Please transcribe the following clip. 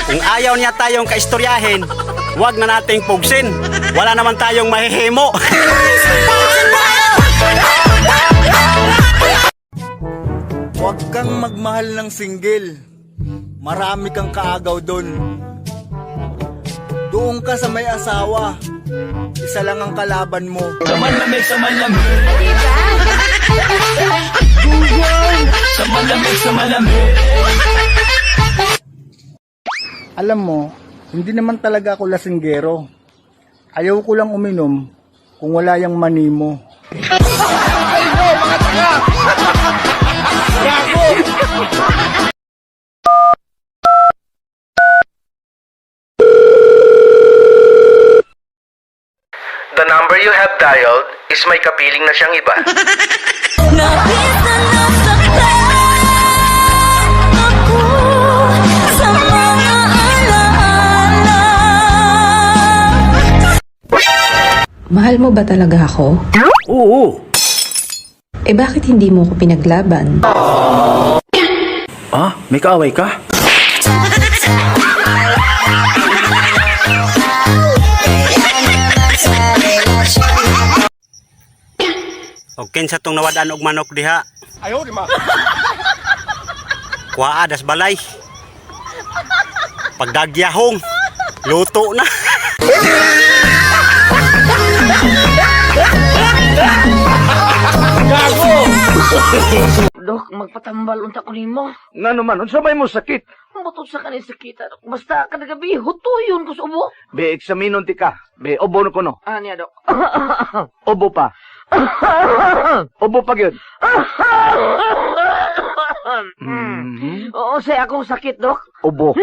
Kung ayaw niya tayong kaistoryahin, wag na nating pugsin. Wala naman tayong mahihimo. Huwag kang magmahal ng single. Marami kang kaagaw doon. Doon ka sa may asawa. Isa lang ang kalaban mo. Alam mo, hindi naman talaga ako lasinggero. Ayaw ko lang uminom kung wala yung mani mo. The number you have dialed is may kapiling na siyang iba. Nais na nasaktan ako sa mga alaala. Mahal mo ba talaga ako? Oo. Eh bakit hindi mo ko pinaglaban? Ah, may kaaway ka? Okay sa tong nawadaan og manok diha. Ayaw di ma. Kuha das balay. Pagdagyahong luto na. Dok, magpatambal unta ko nimo. Nga naman, unsa may mo sakit? Butod sa kanin sakita, Dok. Basta kada gabi hutuyon ko sa ubo. Be, eksaminon ti ka. Be, obo na ko no. Anya, Dok. Obo pa. Obo pa gyud. Oo, say akong sakit, Dok. Obo.